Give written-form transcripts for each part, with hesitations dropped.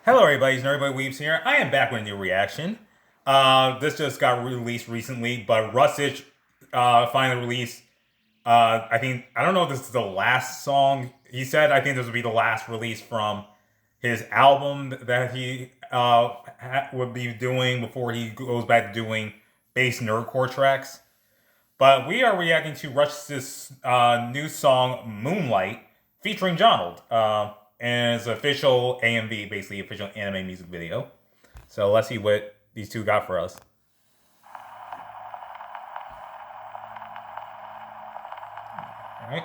Hello, everybody. It's Everybody Weaves here. I am back with a new reaction. This just got released recently, but Rustage finally released. I don't know if this is the last song he said. I think this would be the last release from his album that he would be doing before he goes back to doing bass nerdcore tracks. But we are reacting to Rush's new song "Moonlight" featuring Donald, and it's official AMV, basically official anime music video. So let's see what these two got for us. All right.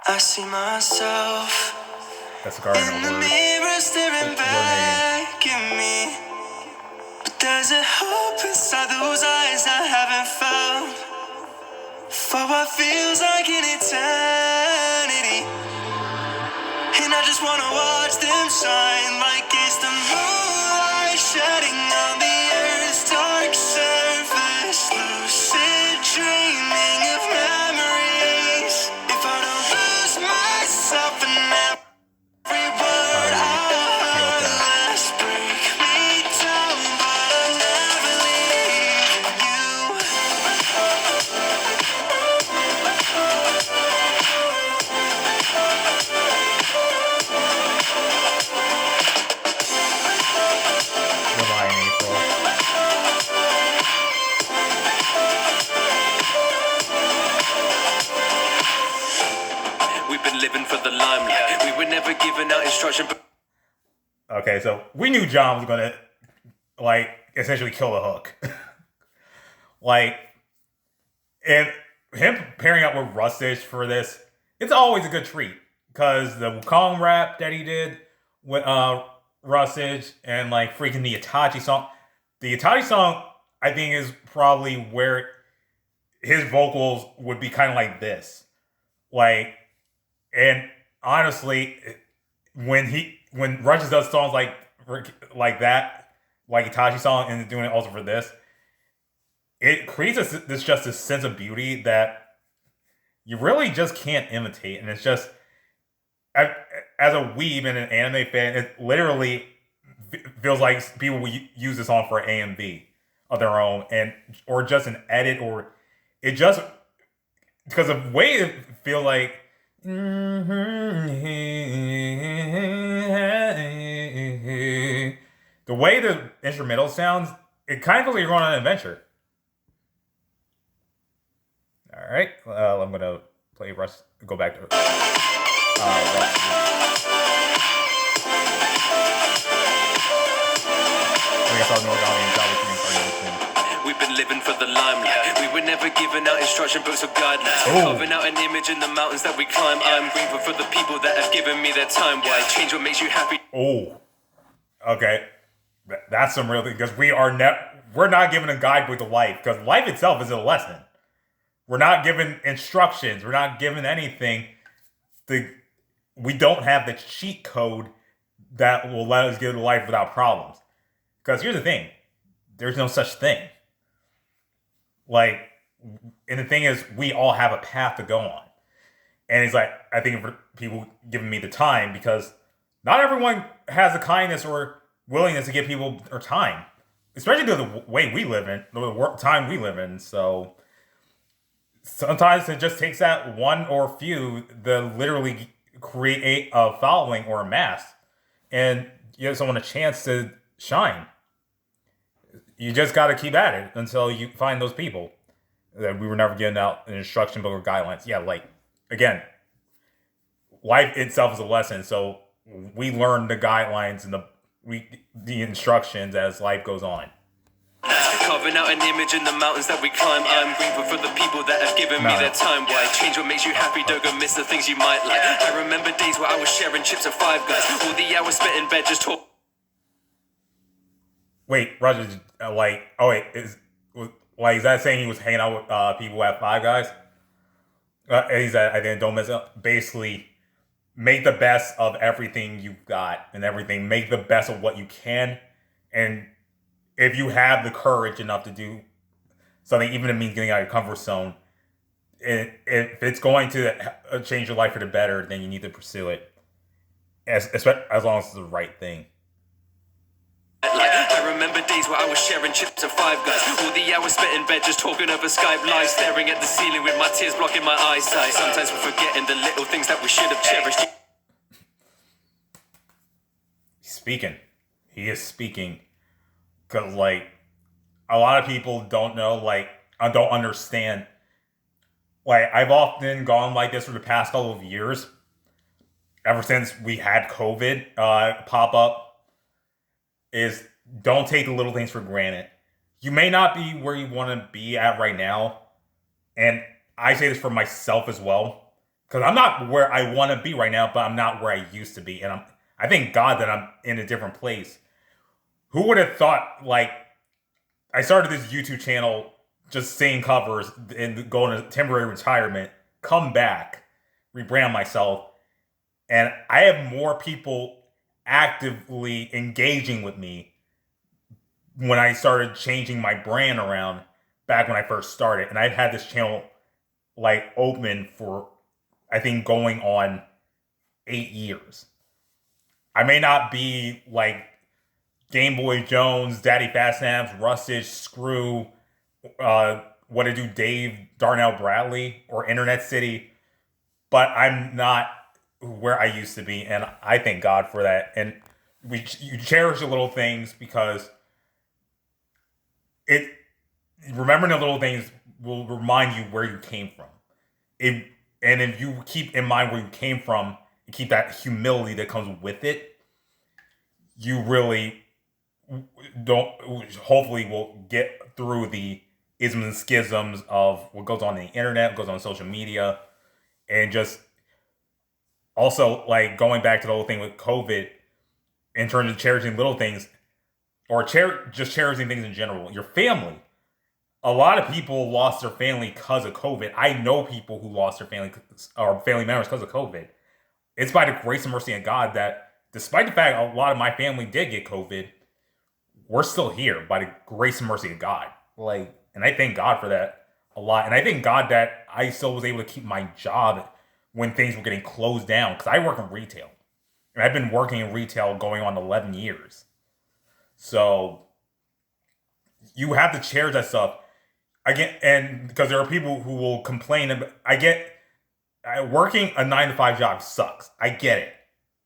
I see myself That's the garden in the over. mirror staring back at me. But there's a hope inside those eyes I haven't found for what feels like an eternity. And I just wanna watch them shine like it's the moonlight shining on the earth's dark surface. Lucid dreaming of memories. If I don't lose myself in every word I heard, let's break me down, but I'll never leave July and April. We've been living for the limelight. We were never given out instruction. Okay, so we knew John was gonna essentially kill the hook. like, and him pairing up with Rustage for this, it's always a good treat because the Wukong rap that he did with Rustage and like freaking the Itachi song. The Itachi song, I think, is probably where his vocals would be kind of like this. Like, and honestly, when Rushes does songs like that, like Itachi song, and doing it also for this, it creates this sense of beauty that you really just can't imitate, and it's just as a weeb and an anime fan, it literally feels like people will use this song for AMV of their own, and or just an edit, or it just because the way it feel like the way the instrumental sounds, it kind of feels like you're going on an adventure. All right, I'm gonna play Rush. Go back to Rush. We've been living for the limelight. We were never given out instruction books or guidelines. Carving out an image in the mountains that we climb. I'm grateful for the people that have given me their time. Why change what makes you happy? Oh, okay. That's some real thing because we're not given a guidebook to life because life itself is a lesson. We're not given instructions. We're not given anything. We don't have the cheat code that will let us get a life without problems. Because here's the thing: there's no such thing. Like, and the thing is, we all have a path to go on. And it's like, I think for people giving me the time, because not everyone has the kindness or willingness to give people their time, especially the way we live in, the time we live in. So sometimes it just takes that one or few to literally create a following or a mass and give someone a chance to shine. You just got to keep at it until you find those people. That we were never given out an instruction book or guidelines. Yeah, like, again, life itself is a lesson. So we learn the guidelines and the instructions as life goes on. Carving out an image in the mountains that we climb. I'm grateful for the people that have given me their time. Why change what makes you happy? Don't go miss the things you might like. I remember days where I was sharing chips at Five Guys. All the hours spent in bed just talk. Wait, Roger, is that saying he was hanging out with people at Five Guys? He said, I didn't, don't mess up. Basically, make the best of everything you've got and everything. Make the best of what you can. And if you have the courage enough to do something, even if it means getting out of your comfort zone, if it's going to change your life for the better, then you need to pursue it. as long as it's the right thing. I remember days where I was sharing chips at Five Guys. All the hours spent in bed just talking over Skype live, staring at the ceiling with my tears blocking my eyesight. Sometimes we're forgetting the little things that we should have cherished. Speaking. He is speaking. Because, like, a lot of people don't know, like, don't understand. Like, I've often gone like this for the past couple of years. Ever since we had COVID pop up. Is don't take the little things for granted. You may not be where you want to be at right now. And I say this for myself as well. Because I'm not where I want to be right now, but I'm not where I used to be. And I thank God that I'm in a different place. Who would have thought, like, I started this YouTube channel just saying covers and going to temporary retirement, come back, rebrand myself, and I have more people actively engaging with me when I started changing my brand around back when I first started. And I've had this channel like open for, I think, going on 8 years. I may not be like Game Boy Jones, Daddy Fast Naps, Rustish, Screw, What to Do Dave, Darnell Bradley, or Internet City, but I'm not where I used to be, and I thank God for that. And you cherish the little things because remembering the little things will remind you where you came from. And if you keep in mind where you came from and keep that humility that comes with it, you really hopefully will get through the isms and schisms of what goes on the internet, what goes on social media, and just also, like, going back to the whole thing with COVID, in terms of cherishing little things, or just cherishing things in general, your family. A lot of people lost their family because of COVID. I know people who lost their family or family members because of COVID. It's by the grace and mercy of God that, despite the fact a lot of my family did get COVID, we're still here by the grace and mercy of God. Like, and I thank God for that a lot. And I thank God that I still was able to keep my job when things were getting closed down, because I work in retail. And I've been working in retail going on 11 years. So you have to cherish that stuff. And because there are people who will complain. Working a 9-to-5 job sucks. I get it.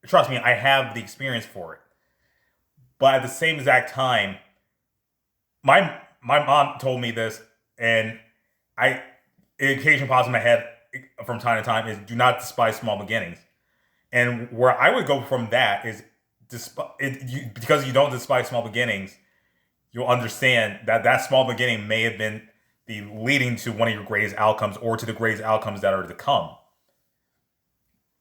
Trust me, I have the experience for it. But at the same exact time, my mom told me this, and it occasionally pops in my head from time to time, is do not despise small beginnings. And where I would go from that is, because you don't despise small beginnings, you'll understand that small beginning may have been the leading to one of your greatest outcomes, or to the greatest outcomes that are to come.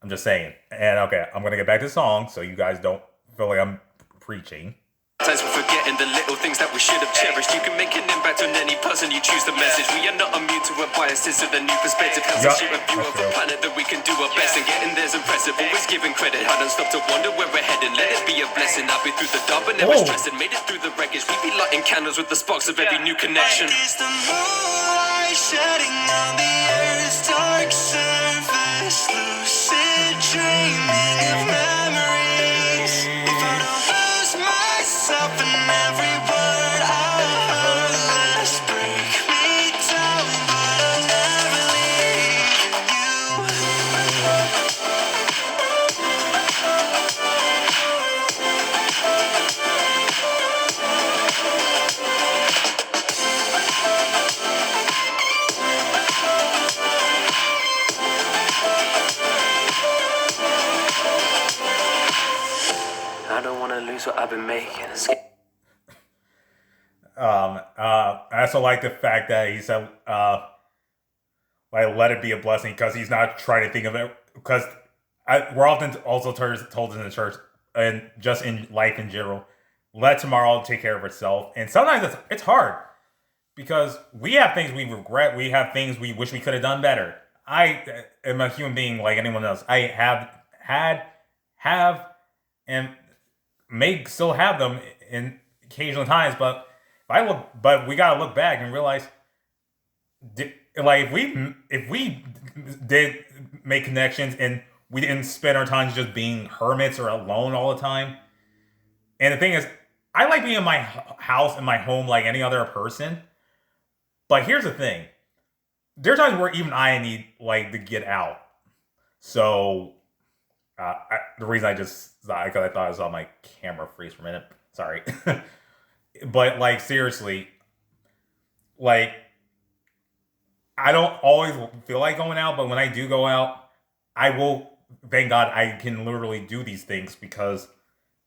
I'm just saying. And okay, I'm going to get back to the song so you guys don't feel like I'm preaching. Sometimes we're forgetting the little things that we should have cherished. You can make an impact on any person you choose to message. We are not immune to our biases, so the new perspective has a shape a view of a planet that we can do our best. And getting there's impressive, always giving credit. I don't stop to wonder where we're heading. Let it be a blessing. I've been through the dark but never stressing. Made it through the wreckage. We be lighting candles with the sparks of every new connection. Like is the moonlight shedding on the earth's dark surface. Lucid dreaming of memories. If I don't lose myself in every word I heard, let's break me down, but I'll never leave I don't want to lose what I've been making. I also like the fact that he said, like, let it be a blessing, because he's not trying to think of it. Because we're often also told in the church, and just in life in general, let tomorrow take care of itself. And sometimes it's hard, because we have things we regret. We have things we wish we could have done better. I am a human being like anyone else. I have, and may still have them in occasional times, but we gotta look back and realize, if we did make connections and we didn't spend our time just being hermits or alone all the time. And the thing is, I like being in my house, in my home, like any other person. But here's the thing. There's times where even I need, like, to get out. So, the reason because I thought I saw my camera freeze for a minute. Sorry. But, like, seriously, like, I don't always feel like going out, but when I do go out, I will, thank God I can literally do these things because,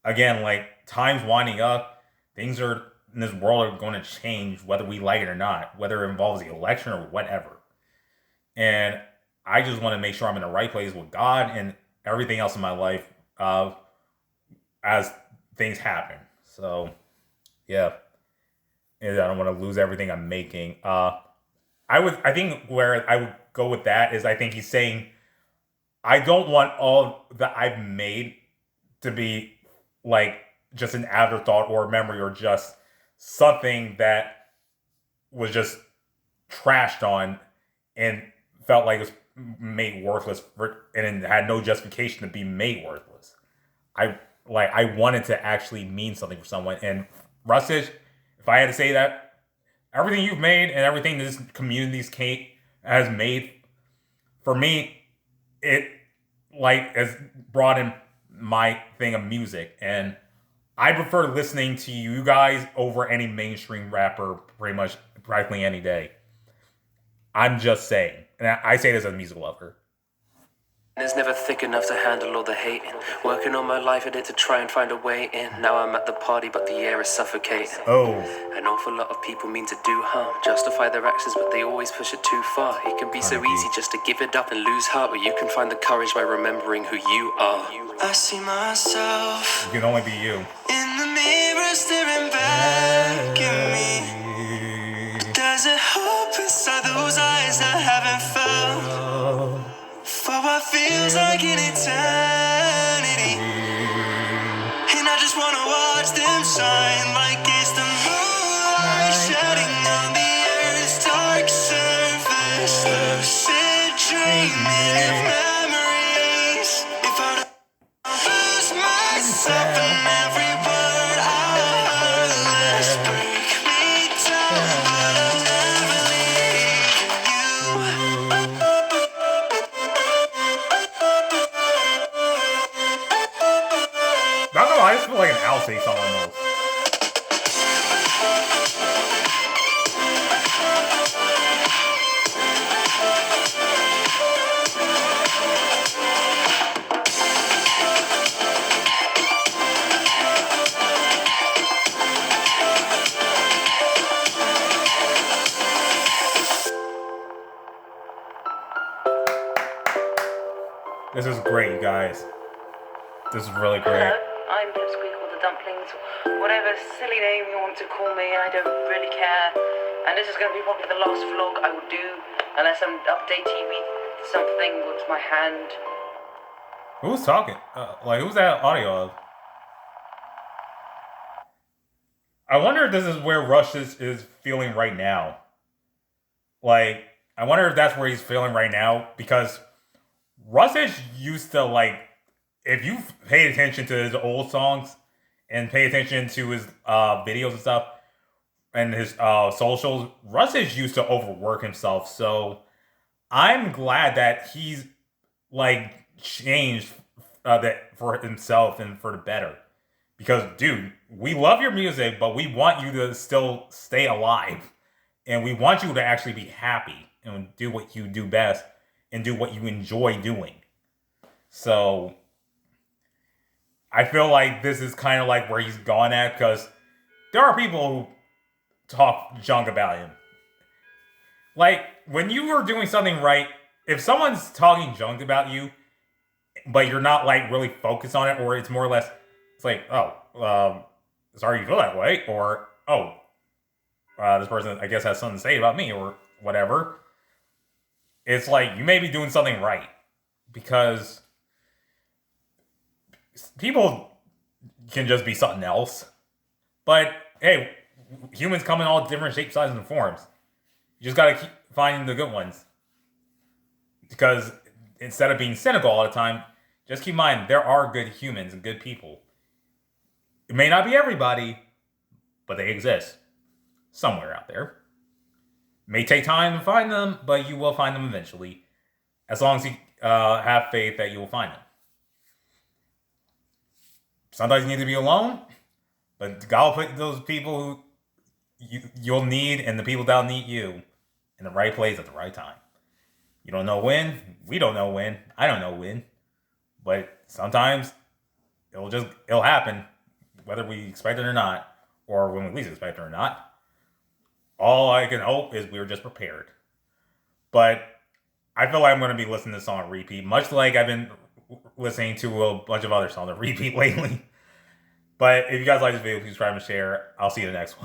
again, like, time's winding up. Things are in this world are going to change whether we like it or not, whether it involves the election or whatever. And I just want to make sure I'm in the right place with God and everything else in my life as things happen. So, yeah. And I don't want to lose everything I'm making. I think where I would go with that is I think he's saying, I don't want all that I've made to be like just an afterthought or a memory or just something that was just trashed on and felt like it was made worthless and it had no justification to be made worthless. I wanted to actually mean something for someone. And Rustage, if I had to say that, everything you've made and everything this community has made, for me, it like has brought in my thing of music. And I prefer listening to you guys over any mainstream rapper pretty much practically any day. I'm just saying. And I say this as a music lover. It's never thick enough to handle all the hating. Working all my life at it to try and find a way in. Now I'm at the party, but the air is suffocating. Oh. An awful lot of people mean to do harm, justify their actions, but they always push it too far. It can be so easy just to give it up and lose heart, but you can find the courage by remembering who you are. I see myself. It can only be you. In the mirror staring back at me. But there's a hope inside those eyes I haven't felt. For what feels like an eternity. And I just wanna watch them shine like it's the moonlight shedding on the earth's dark surface. Lucid dreaming of memories. If I don't lose myself in every word I heard, let's break me down, but I'll never leave you. Not gonna lie, I just feel like an Alcee song almost. This is great, you guys. This is really great. Hello, I'm Pipsqueak or the Dumplings, whatever silly name you want to call me, I don't really care. And this is going to be probably the last vlog I will do, unless I'm updating me something with my hand. Who's talking? Who's that audio of? I wonder if this is where Rush is feeling right now. Like, I wonder if that's where he's feeling right now, because Rustage used to, like, if you paid attention to his old songs and pay attention to his videos and stuff and his socials, Rustage used to overwork himself. So I'm glad that he's like changed that for himself and for the better. Because, dude, we love your music, but we want you to still stay alive. And we want you to actually be happy and do what you do best and do what you enjoy doing. So I feel like this is kind of like where he's gone at, because there are people who talk junk about him. Like, when you are doing something right, if someone's talking junk about you, but you're not, like, really focused on it, or it's more or less, it's like, sorry you feel that way, or, this person, I guess, has something to say about me, or whatever. It's like, you may be doing something right, because people can just be something else. But, hey, humans come in all different shapes, sizes, and forms. You just gotta keep finding the good ones. Because instead of being cynical all the time, Just keep in mind, there are good humans and good people. It may not be everybody, but they exist somewhere out there. It may take time to find them, but you will find them eventually. As long as you have faith that you will find them. Sometimes you need to be alone, but God will put those people who you'll need and the people that'll need you in the right place at the right time. You don't know when. We don't know when. I don't know when. But sometimes it'll happen, whether we expect it or not, or when we least expect it or not. All I can hope is we were just prepared. But I feel like I'm going to be listening to this song on repeat, much like I've been listening to a bunch of other songs on repeat lately. But if you guys like this video, please subscribe and share. I'll see you in the next one.